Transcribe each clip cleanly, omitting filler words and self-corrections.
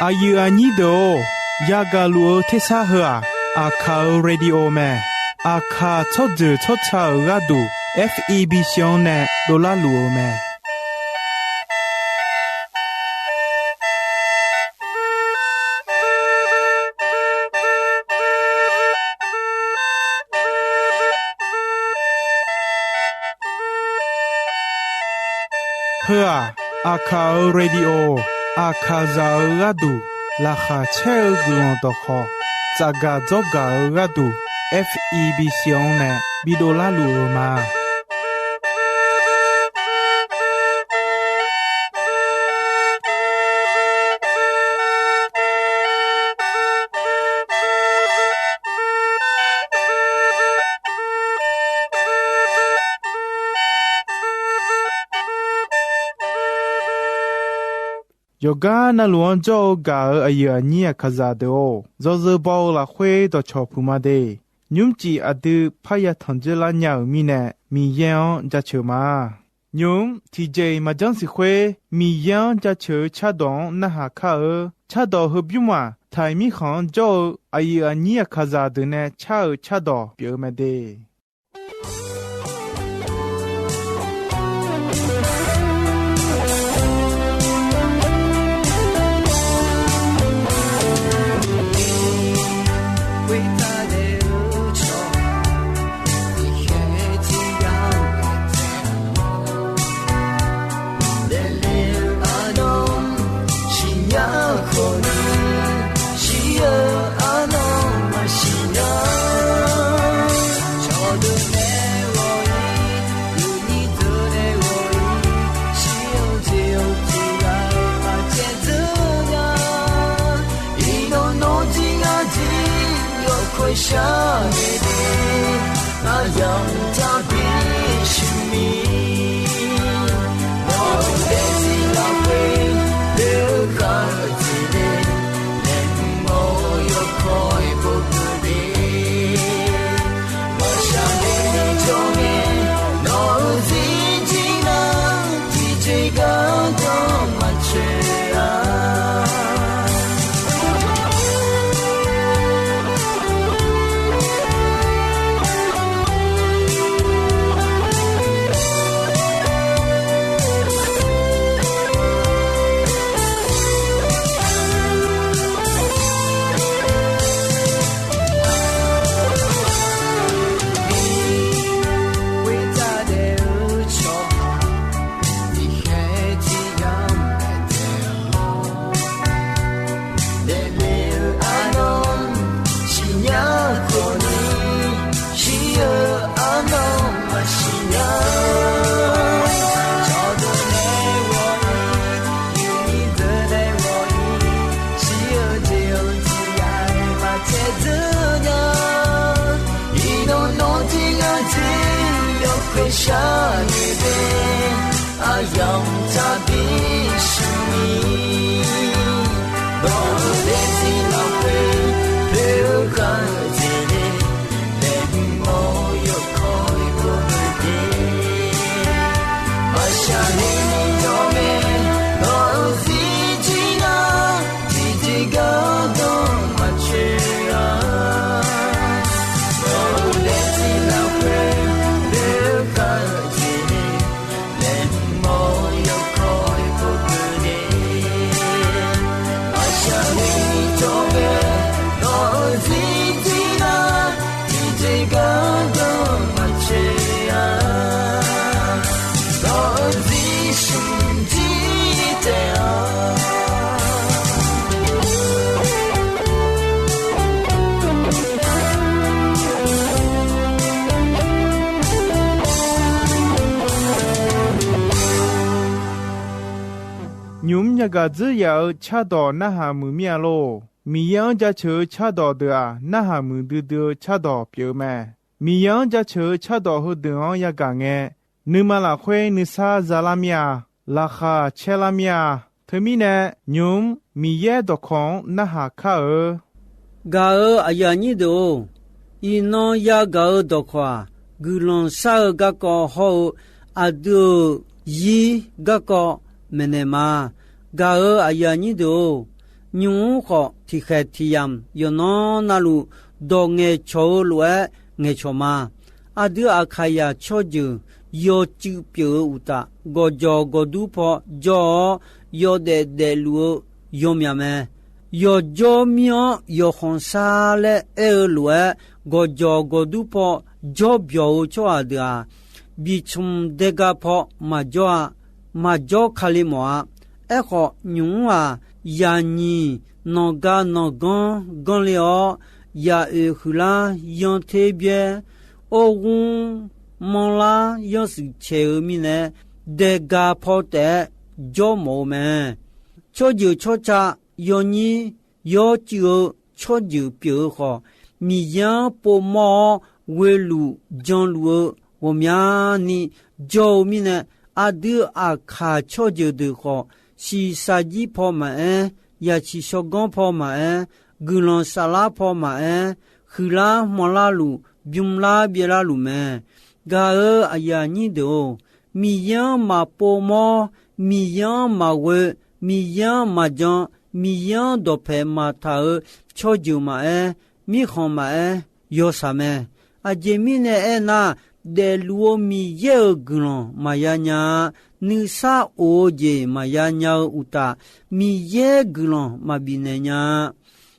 อายุอันนี้โดยากาลัวเทสาหัวอาคาเรดิโอแมอาคาชดจืชดชาระดู FEB ชงเนโดลาลัวแมเพื่ออาคาเรดิโออาคาซาระดูลาคาเชลกุลตอคอจากาจอการะดู FEB ชงเนบิโดลาลัวมาโยกานาลวนโจกาอายุอันนี้ขจาเดโอโจโจบอลาเวดชอพูมาเดยุมจีอดูพยาทันเจลาญามีเนมีเยงจะเชมายุมทีเจมาจังสิเวมีเยงจะเชชาดองนะหาคาชาดอฮบิวมาไทมีขันโจอายุอันนี้ขจาเดเนชาดอเปียวมาเด下你的那样他必是你我的心那会留下自己连我有可以不可的我想给你做面我自己呢自己感动嘛去啊下你的啊样他必是你我的心那会留下自己连我有可以不的我想你有面我自己呢自己感动嘛去啊我的心那会ยุมยากาจือยาวชาดอนะหามือเมียโลมียังจะเชอชาดอเดอนะหามือดือชาดอเปียวแม่มียังจะเชอชาดอหเดอยากาเงนึมาละเควนึซาซาลามียาราคาเชลามียาเธอมีเนยุมมีเยดอของนะหาคากาอายานิโดอีนอยากาดอควากุลอนซากะกอโฮอะดูยีกะกอเมเนมากาอายานิโด ညုံခေါတိခဲတီယမ်ယောနောနာလူဒေါငေချောလွဲငေချောမာအဒုအခါယာချောဂျူယောကျူပြေဥတာဂောဂျောဂောဒူဖောဂျောယောဒေလူယောမြမဲယောဂျောမြောယောခွန်စာလေအဲလွဲဂောဂျောဂောဒူဖောဂျောဘယောချောအဒါဘီချုံဒေဂါဖောမာဂျောခလီမောအခုညုံဝါယာနီနောဂါနောဂွန်ဂွန်လျောယာအေခူလာယွန်သေးပြေအိုဂွန်မောလာယောစုချေမီနေဒေဂါဖောတဲ့ဂျောမောမဲချောဂျူချောချာယောနီယောကျူချောဂျူပြေခေါ်မီယံပိုမောဝဲလူဂျွန်လူဝမြာနီဂျောမီနေအဒုအခါချောဂျူဒူခေါ်စီစာကြီးဖော်မဲယာချီရှောဂွန်ဖော်မဲဂူလွန်ဆလာဖော်မဲခူလာမောလာလူဘျုံလာပြေလာလူမဲဂါအယာညိတိုမီယံမပိုမောမီယံမဝဲမီယံမဂျွန်မီယံဒိုဖေမာသာချောဂျူမဲမိခွန်မဲယောဆာမဲအဂျေမီနေအနာဒေလူမီယေဂလွန်မယာညာနိစာအိုဂျေမယာညာဥတာမီယေဂလွန်မဘိနေညာ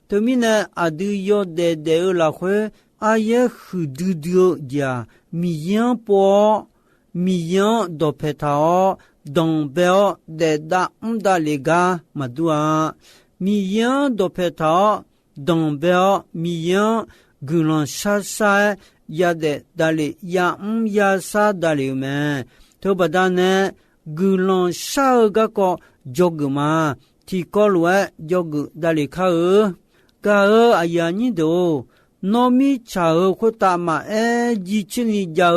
တမီနေအဒူယောဒေလာခွေအယေခုဒူဒူဂျာမီယံပေါ်မီယံဒိုဖေတာဒွန်ဘေオဒေဒါအမ်ဒါလီဂါမဒူအာမီယံဒိုဖေတာဒွန်ဘေオမီယံဂူလွန်ရှာဆာယဒေဒါလီယာအမ်ယာဆာဒါလီမဲထိုပဒါနေဂူလွန်ရှာဂကောဂျောဂမာတီကောလွဲဂျောဂဒါလီခါကာအယာညိတိုနောမီချာခွတာမအဲဂျီချင်းလီဂျာ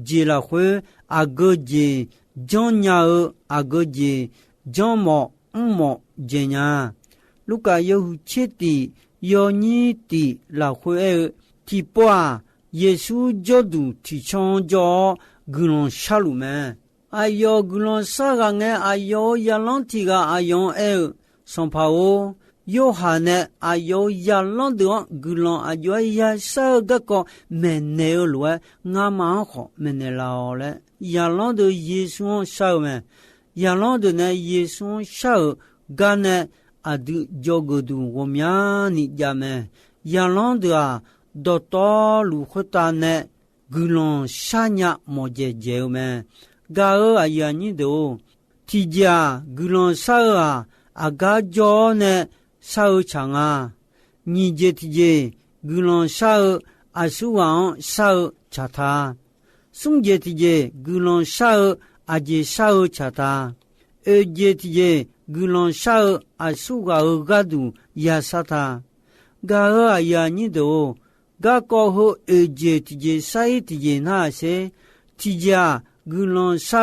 ဂျီလာခွေအဂဂျီဂျွန်ညာအဂဂျီဂျွန်မောအုံမောဂျေညာလူကာယေဟုချစ်တီယောညီတီလာခွေတီပွာယေရှုဂျောဒူတီချွန်ဂျောဂူလွန်ရှာလူမဲအယောဂူလွန်ဆာကငဲအယောယလွန်တီကအယောဆွန်ဖာအိုယောဟာနဲအယောယလွန်ဒေဂူလွန်အယောယဆာဂကောမဲနေလွယ်ငါမခေါမဲနေလာလေယလွန်ဒေယေရှုရှာမဲယလွန်ဒေနဲယေရှုရှာဂါနဲအဒုဂျောဂဒူဝမြာနိဂျမဲယလွန်ဒေဒေါ်တော်လူခတာနဲဂူလွန်ရှာညမောဂျေဂျေမဲဂါအယာညိတိုတီဂျာဂူလွန်ဆာအဂါဂျောနဲဆာချာငါညီဂျေတီဂျေဂူလွန်ဆာအဆူဝံဆာချာသာဆုံဂျေတီဂျေဂူလွန်ဆာအဂျေဆာချာသာအေဂျေတီဂျေဂူလွန်ဆာအဆူဂါဂါဒူယာဆာသာဂါအယာညိတိုဂါကောဟိုအေဂျေတီဂျေဆိုင်တီဂျေနာဆေတီဂျာဂူလွန်ဆာ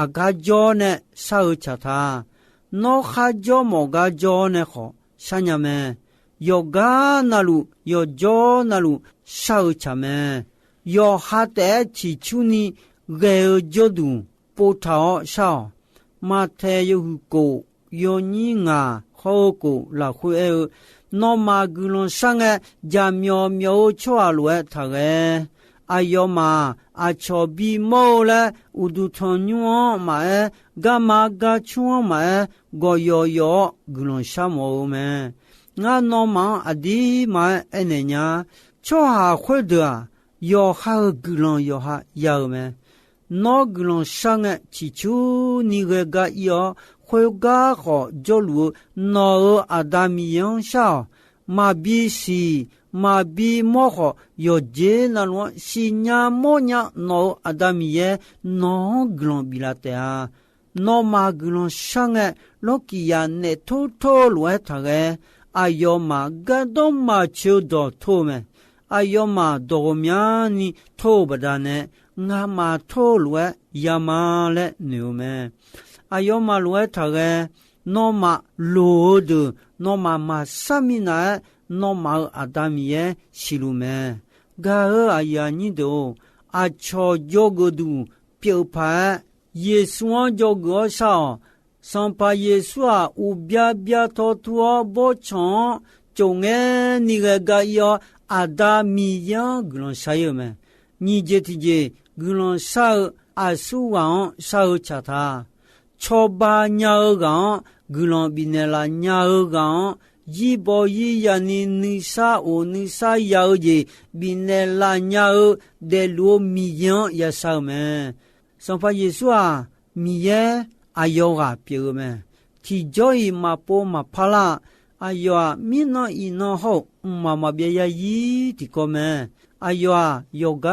အဂါဂျောနဲဆာချာသာနောခါဂျောမောဂါဂျောနဲခောရှာညာမဲယောဂါနာလူယောဂျောနာလူရှာချာမဲယောဟာတဲချီချူနီဂေဂျောဒူပိုထောရှောမာထေယဟုကိုယောညင်းငါခောကိုလာခွေနောမာဂူလွန်ဆငဲဂျာမျောမျောချွာလွဲထာရဲအယောမာအချောဘီမောလာဥဒုထွန်ညောမာဂမာဂချွန်မာဂောယောယောဂုလွန်ရှာမောမဲငါနောမာအဒီမာအနေညာချောဟာခွေဒာယောဟာဂုလွန်ယောဟာယောမဲနောဂုလွန်ရှာငဲချီချူနီဂဂယောခွေဂါခောဂျောလူနောအဒါမီယန်ရှာမာဘီစီမာဘီမောခောယောဂျေနလောစီညာမောညာနောအဒါမီယေနောဂလွန်ဘီလာတေဟာနောမာဂလွန်ရှာငဲလောကီယာနေထိုထိုလွဲထာရဲအယောမာဂဒုံမာချူဒိုထိုမဲအယောမာဒိုမြာနီထိုပဒါနေငါမာထိုလွဲယာမာလဲနူမဲအယောမာလွဲထာရဲနောမာလိုဒနောမာမာဆမီနာနောမာအဒါမီယေရှိလူမဲဂါအယာညိတိုအချောဂျောဂဒူပြုတ်ဖာယေဆွန်ဂျောဂောဆောင်上把耶稣啊，无别别托托不长，就爱你个要阿达米样个人啥有没？你这提这个人啥阿苏王啥查他，超巴鸟个个人比那啦鸟个。一包一样的你啥哦，你啥要的比那拉鸟的罗米样也少么？上把耶稣啊，米耶阿要啊，别个么？提早一马波马帕拉，阿要啊，米那一那好，妈妈别呀一的个么？阿要啊，要个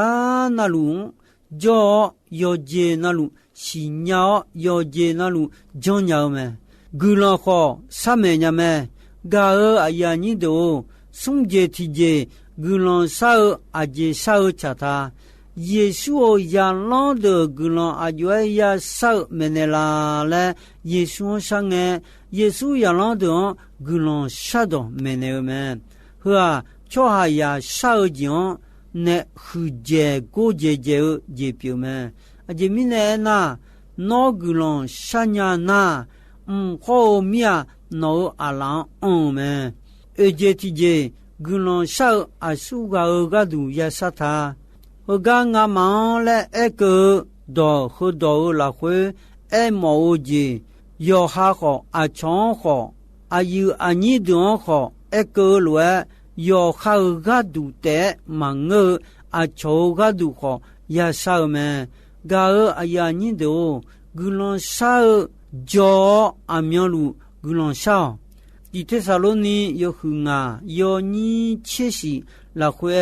那路，叫要接那路，是鸟要接那路，叫鸟么？古老好啥么呀么？嘎尔阿呀尼多松杰提杰古朗沙尔阿杰沙尔查他耶稣呀朗的古朗阿约呀沙尔门内拉嘞耶稣上哎耶稣呀朗的古朗沙的门内门和啊乔哈呀沙尔讲那胡杰古杰杰杰表门阿杰米内那那古朗沙呀那好米啊no alang me ejetije gulon shao asuga ogadu yasata oga nga ma le eko do khodo la khwe e mo ji yo ha kho a chon kho ayu ani do kho eko lwe yo kha ga du te mang a cho ga du kho yasa me ga aya ni do gulon shao jo amyalu古朗少，以特萨罗尼有很啊，有你切西拉回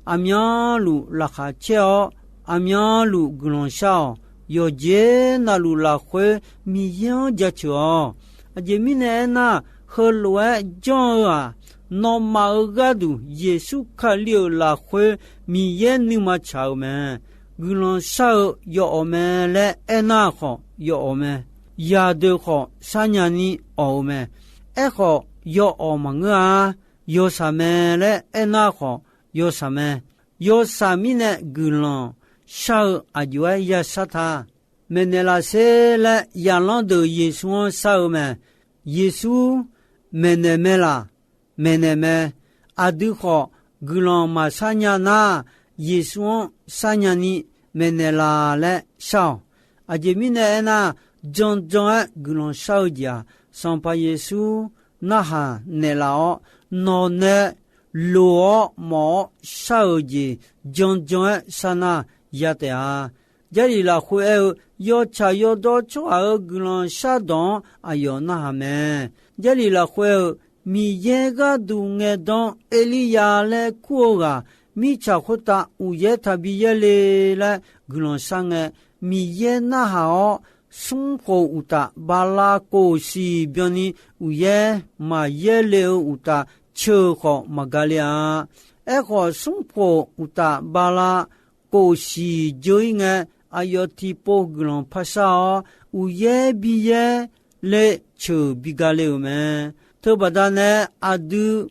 阿苗路拉哈乔，阿苗路古朗少，有杰那路拉回米样家乔，阿杰米呢那和罗讲啊，那马个都耶稣卡了拉回米样你嘛乔么？古朗少有我们来安那好，有我们。亚德好三年尼奥么？哎好有奥么啊？有啥么嘞？哎那好有啥么？有啥米呢？古朗少阿就也杀他。没那拉些嘞，亚朗的耶稣少么？耶稣没那么啦，没那么阿德好古朗嘛三年那耶稣三年尼没那拉嘞少阿就米呢那。John gulon saudia sans pas Yesu naha nelao no ne lo mo saudi John sana yatea jari la khue yo cha yo do chwa gulon sadon ayo na me jari la khue mi yega du nge don Elia le kuoga mi cha khota u ye tabiye le la gulon sange mi ye na ha松火乌达巴拉古西表尼乌耶马耶流乌达秋火马加利亚，哎火松火乌达巴拉古西就应该阿有提波格隆帕萨乌耶比耶嘞秋比加流门，特巴达呢阿杜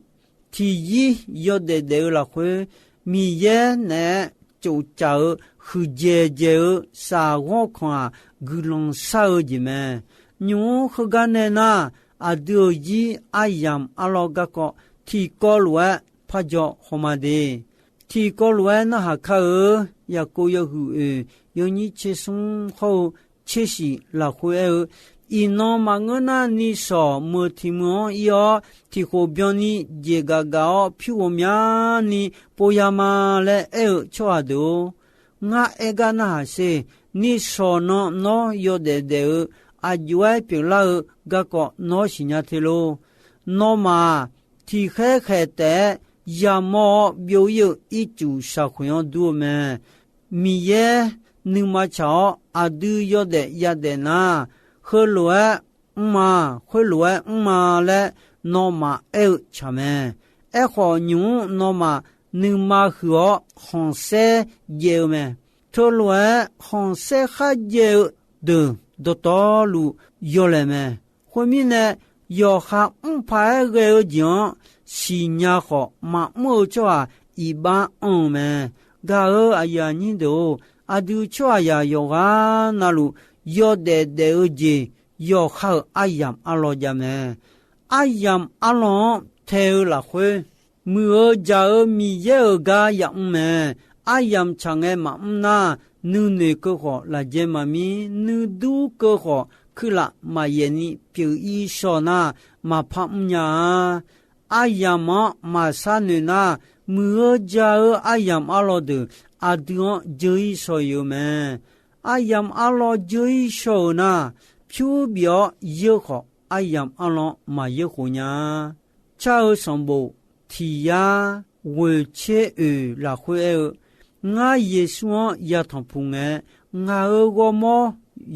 提伊有的得了会米耶呢就找胡姐姐啥我看。古龙少的么？牛和干的那阿德伊阿样阿老个个提高了怕叫好嘛的，提高了那还可也够有户有你切送后切西拉回一弄嘛我那你说没听么要提后边你这个高皮我面你不要嘛嘞错的我一个那是。你说no有的的阿就爱平了个个 no 新呀的咯 no 嘛提开开的也么有一组社会上多么米耶你嘛瞧阿都有的也的那和罗嘛和罗嘛嘞 no 嘛瞧么哎好牛 no 嘛你嘛和红色有么托罗红色还有的多路有了没？后面呢要还排个讲新年好嘛么叫一般们，噶哎呀你都阿都叫呀有啊那路有的的节ယောခါအယမ်အလောကြမယ်အယမ်အလောထဲလာခွေမူဂျာမီယေဂါယမ်မဲအယမ်ချငဲမအနာနုနေကောခေါ်လာဂျေမမီနုဒူကောခေါ်ခုလာမယေနီပြူဤရှောနာမဖမ်ညာအယမ်မဆာနုနာမူဂျာအယမ်အလောဒအဒွန်ဂျီဆိုယမဲအယမ်အလောဂျီရှောနာဖြူပြောယေခေါ်အယမ်အလောမယေခုညာချာစံဘူတီယာဝေချေလာခွေငါယေရှုယထံဖုန်ငဲငါဂောမော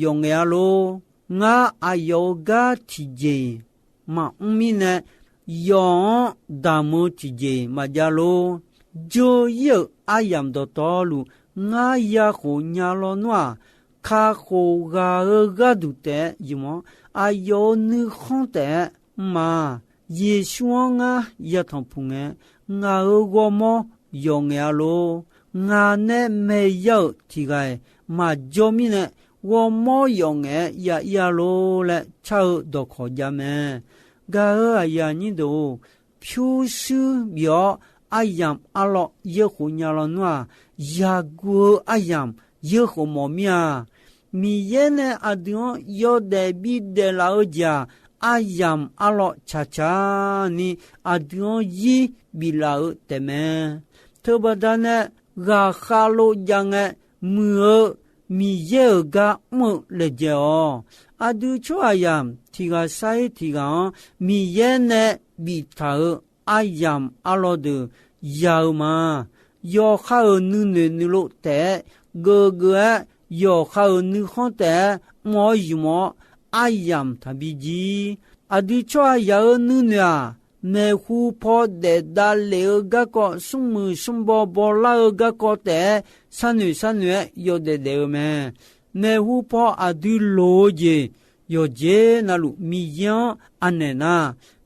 ယုံရလိုငါအယောဂတီဂျေမအမီနေယောဒါမတီဂျေမကြလိုဂျိုယေအယမ်ဒတော်လူငါယခုညာလောနွာခါခိုဂါဂဒုတဲ့ယမအယောနိခွန်တဲ့မာယေရှုငါယထံဖုန်ငဲငါဂောမောယုံရလိုငါနဲ့မေရောက်တီကဲမဂျိုမီနဲ့ဝမောယောငဲရလိုလဲချောက်တော့ခေါ်ကြမယ်ဂါရညိတို့ဖြူစုပြောအယမ်အလောယေခုညာလောနွာယာကူအယမ်ယေခုမောမြာမီယဲနဲ့အဒွန်ယောဒေဘီဒေလာဂျာအယမ်အလောချာချာနီအဒွန်ယီဘီလာတဲမဲသဘဒနဲ့ဂါခါလိုဂျန်ငဲမူမီယေဂါမုလေကျော်အဒူချွာယမ်တီဂါဆိုင်တီဂါမီယေနဲ့ဘီထာအယမ်အလောဒယောမာယောခါနုနေနုလို့တဲ့ဂဂယောခါနုခွန်တဲ့မောယမောအယမ်တဘီကြီးအဒူချွာယောနုညာမေခုဖောတဲ့ဒါလေဂကောဆုမှုဆုဘောဘောလာဂကောတဲ့ဆန်နွယောတဲ့ဒေမဲမေခုဖောအဒူလိုဂျေယောဂျေနလူမီယံအနေနာ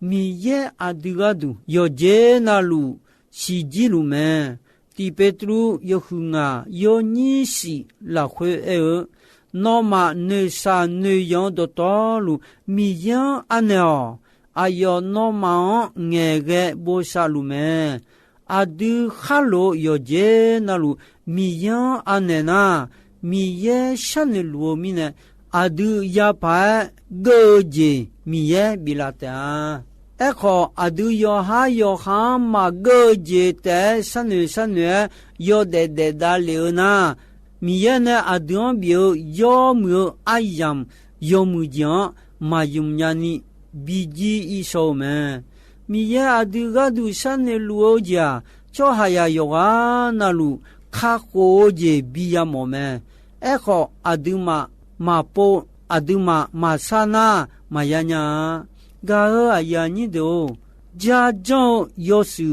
မီယေအဒူဂဒူယောဂျေနလူရှိဂျီလူမဲတီပေတရူယောခုငါယောနီစီလာခွေနောမနေစာနေယောဒတော်လူမီယံအနေအယောနောမောင်ငယ်ကဲဘောရှာလူမဲအဒူခါလိုယောဂျေနလူမီယံအနေနာမီယေရှန်လူမီနေအဒူယပါဂေဂျေမီယေဘီလာတာအခုအဒူယောဟာယောခါမဂေဂျေတဲဆန်နွေယောဒေဒေဒါလီနာမီယေနဲ့အဒွန်ဘီယောမူအယမ်ယောမူဂျန်မာယုံညာနီဘီဂျီအီဆိုမဲမီယေအဒူဂဒူဆန်နေလူအိုဂျာချောဟာယာယောဂါနလူခါကိုဂျေဘီယမောမဲအခုအဒူမပိုအဒူမဆာနာမယညာဂါအယာညိတို့ဂျာကြောင့်ယောစု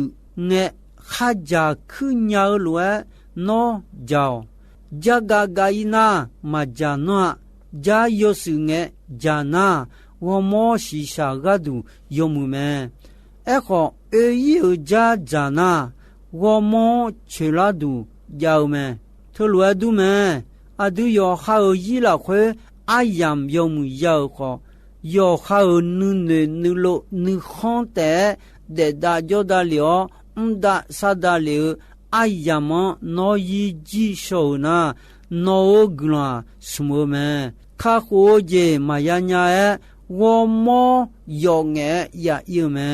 နဲ့ခါဂျာခုညာလွယ်နောကြောင့်ဂျာဂါဂိုင်နာမဂျာနွာဂျာယောစုနဲ့ဂျာနာဝမောရှိရှာဂဒူယောမူမဲအခုအေယီဂျာဂျာနာဝမောချေလာဒူယောမဲထလွယ်ဒူမဲအဒူယောခါယီလာခွေအယမ်ယောမူယောခေါ်ယောခါနုနေနုလိုနုခွန်တဲ့ဒေဒါဂျိုဒါလျောအမ်ဒါဆာဒါလျေအယမ်နောယီဂျီရှောနာနောဂလာစမိုမဲခါခိုဂျေမယညာရဲ့ဝမောယောငဲရယမဲ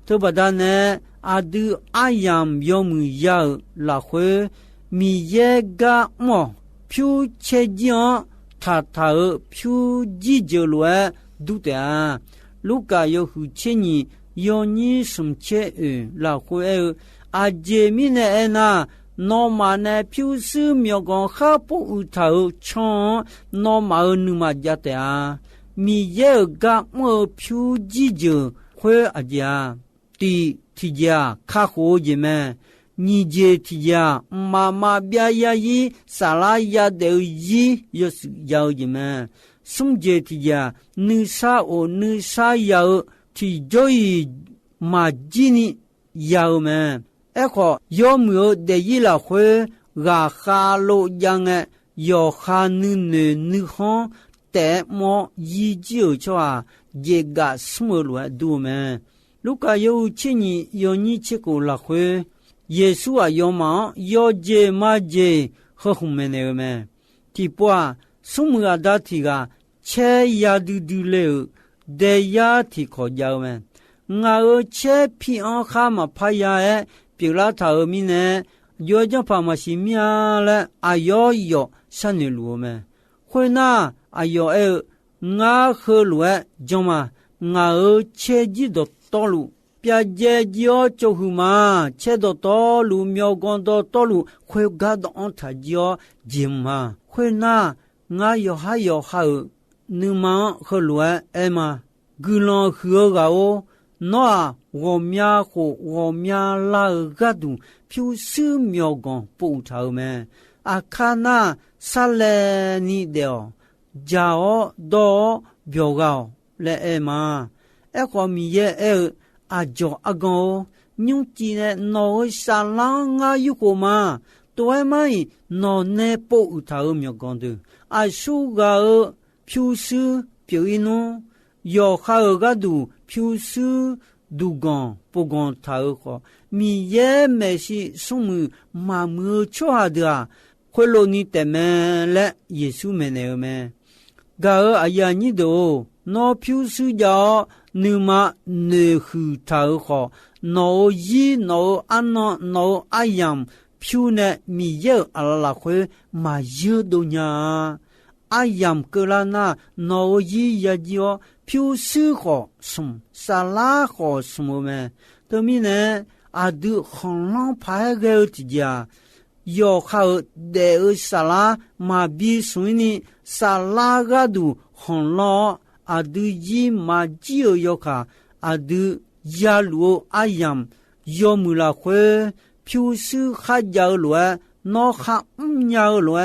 သူပဒနဲ့အဒူအယမ်ယောမူယောလာခွေမီယေဂမောဖြူချေဂျန်ထာထာဖြူဂျီဂျလွယ်ဒုတဲ့လူကာယောဟုချင်းညီယောနီစုံချေလာခွေအဂျေမီနဲ့နာနောမနဲ့ဖြူစုမြောကောင်ခပူဥထာချွန်နောမနုမကြတဲ့မီယေဂမောဖြူဂျီဂျခွေအကြာတီတီဂျာခါခိုဂျေမဲညီဂျေတီဂျာမပြယာယီဆာလာယာဒေယီယောစယောဂျေမဲဆုံဂျေတီဂျာနိစာယောတီဂျိုယီမာဂျီနီယောမဲအခုယောမျိုးဒေယီလာခွေဂါခါလိုဂျန်ယောခါနုနေနုခွန်တ แต่มอยีจิโอชัวเยกะสมลวดูแมลูกาโยชินีโยนิชิโกละเควเยซูอะโยมาโยเจมาเจฮะหุมเมเนเมที่ปัวสมุอาดาติกาเชยาดูเลเดยาที่ขอยาวแมงาเชพี่อังคามาพายาเอปิลาทามิเนโยจะพามาชิมีอาและอายอยสันนิลูแมควยนาอายองาเคลัวจงมางาเชจิดตอลูပြကြကြောကျုပ်ဟုမှာချက်တော်လူမြောက်ကွန်တော်လူခွေဂတ်တော်ထကြောဂျင်မာခွေနာငါယောဟာယောဟာနုမခလွယ်အမဂူလွန်ခောကောနောဝမြာကိုဝမြာလာဂတ်တူဖြူစူးမြောက်ကွန်ပူထောင်းမဲအခါနာဆလဲနီဒေဂျာအောဒေါ်ဘယောကောလဲအမအခမီရဲ့อาจออากงยุจีเนนอสาลางายุโกมาตัวไม่นอเนปอุทาเมียกอนดูอาสูกาผิวซูผิวอินูยอคากาดูผิวซูดูกอนปกอนทาขอมีเยเมชิสมุมามือชัวดาควโลนีเตเมและเยซูเมเนเมกาอายานิโดนอผิวซูจานูมาเนหูทาขอนอยีนออันนออายามผิวเนมีเยอะอะละควยมาเยอะดุญาอายามเกลานานอยียาจิโอผิวซื้อขอสมสาลาขอสมเมตมีเนอาดูของลองพายเกลติจายอข้าวเดอสาลามาบีสุนีสาลากาดูของลออาดูยีมาจิโอยคาอาดูยาลูอายามยอมุลาเควผิวซื้อข้ายาวลวนอข้ายาวลว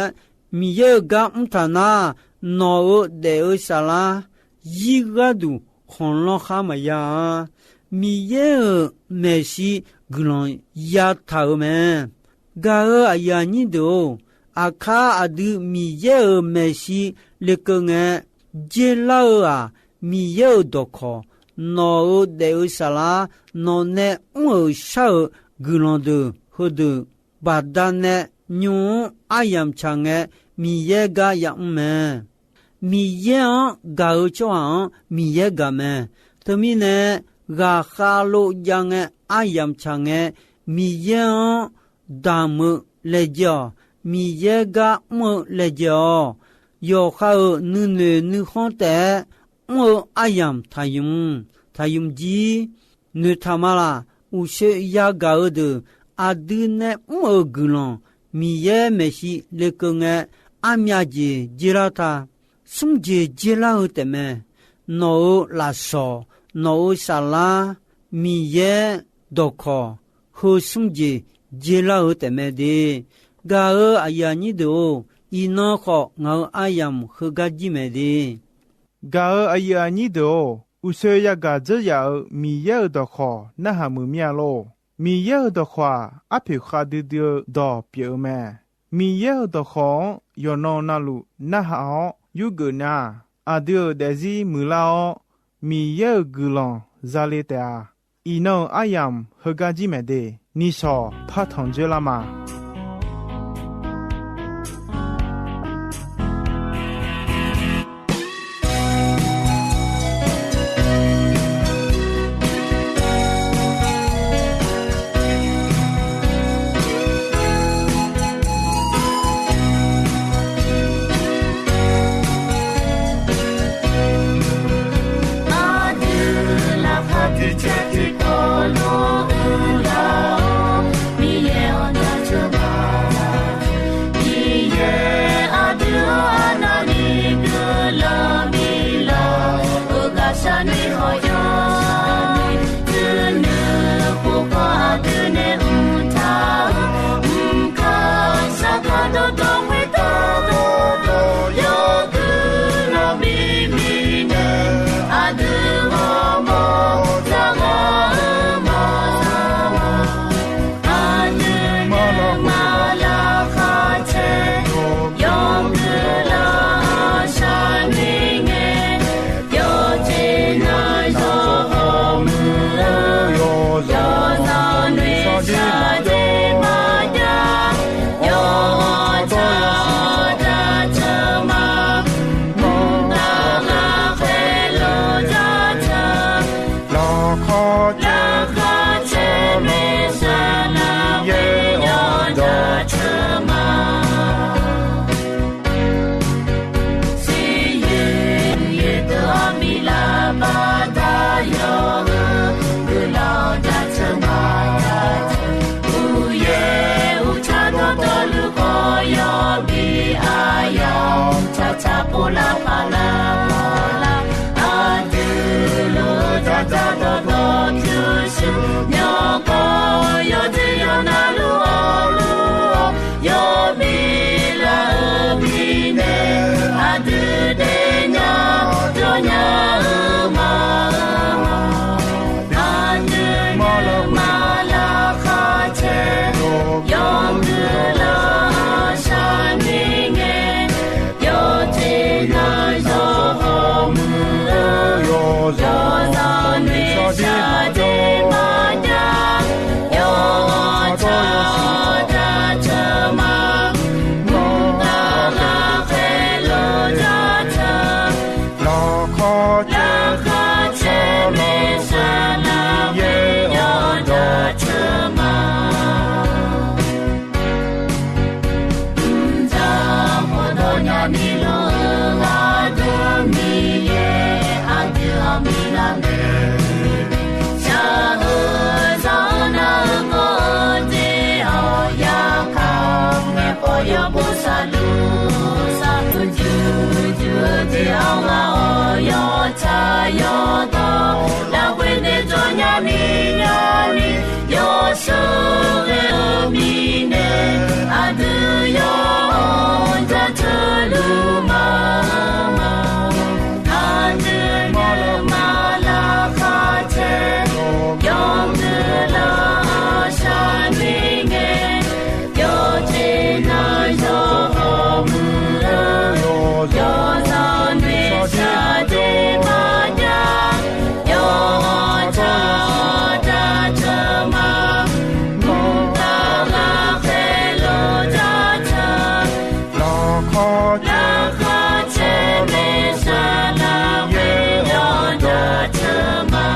มีเยกาทานานอเดอสาลายีกาดูของลอข้ามายามีเยเมชิกลอนยาทาเมกาอายานิโดอาคาอาดูมีเยเมชิเลกงเจลามีเยอดคอนอเดอสาลานอเนอุชากุลอนดูฮดูบาดานเนญูอายามชังมีเยกายามเมมีเยกาจวงมีเยกาเมตมีเนกาคาโลยังอายามชังมีเยดามเลจอมีเยกามเลจอยอข้านูเนนูฮอนแต่อายามทายุมจีนูทามาลาอุเชยากาดอาดูเนกุลอนมีเยเมชิเลกงอามีอาเจเจราตาสุมเจเจลาเตเมโนลาโซโนซาลามีเยดอกอโฮสุมเจเจลาเตเมเดกาอายานิโดอีนอของาอายามฮกาจิเมเดกาอายานิโดอุเซยากาเจยามีเยอดอขอนะหามือเมียโลมีเยอดอขวาอภิคาดิเดดอเปียวแม่มีเยอดอขอยอนอนาลุนะหายุกนาอาเดอเดซีมือลามีเยอกุลอนซาเลตาอีนออายามฮกาจิเมเดนิชอพาทองเจลามาCheck it all over. la pa la la a du lo cha cha do do chu shu nyo ko yo de yo na lu o yo mi la mi ne a du de nya do nya ma a du ma la kha che yo de la shan ni nge yo te na yo ho mu yo za ni sha de ma ya yo cha da cha ma mu da la khe lo cha cha la kha la kha che me sha la ye yo da cha ma za mo do nya mi lo la do mi ye a de a mi la me cha ho za na ko de a ya ka me po yo bo sa lu sa tu ju ju de a la o yo cha yo do la we de do nya ni yo so le mi ne a du yo da tu lu ma a du ma la kha che yo de la sha ni nge yo te na yo ho mu yo za ni sha de ma ya yo cha da cha ma mu da la khe lo cha cha la kha la kha che me sha la we yo da cha ma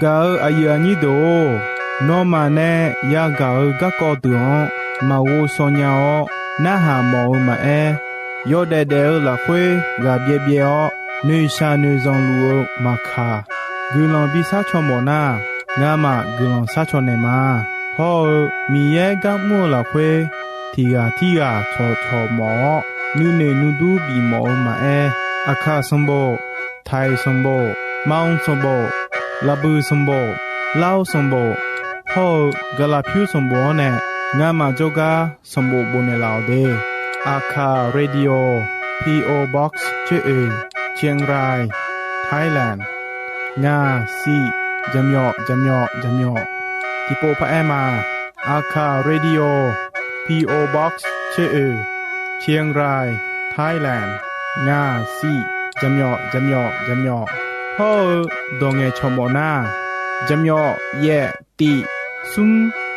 ga a ya ni do no ma ne ya ga ga ko tu ma wo so nya o na ha mo ma e yo de la khwe ga bie bie o nu sha nu zong lu ma kha gu lon bi sa cho mo na nga ma gu lon sa cho ne ma ho mi ye ga mo la khwe ti ga cho mo nu ne nu du bi mo ma e a kha som bo thai som bo maung som bo la bu som bo lao som bo ho ga la phu som bo ne nga ma jo ga som bo bo ne lao de a kha radio PO Box ชื่อเชียงราย Thailand งาซีจำยอที่โปพะแอมาอาคา Radio PO Box ชื่อเชียงราย Thailand งาซีจำยอพ่อดงเงชมนาจำยอเยติซุง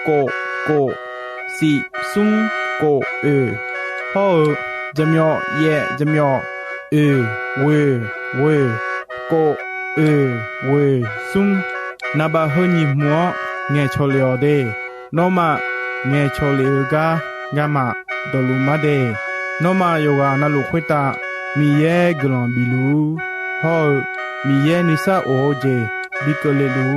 โกซีซุงโกพ่อจำยอเยจำยอเวโกเวซุงนาบะเฮญิมัวเงชอเลอเดโนมาเงชอเลกางามาดลุมาเดโนมาโยกานาลุခွตามีเยกลอนบิลูฮอมีเยนิซาโอเจบิกเลลู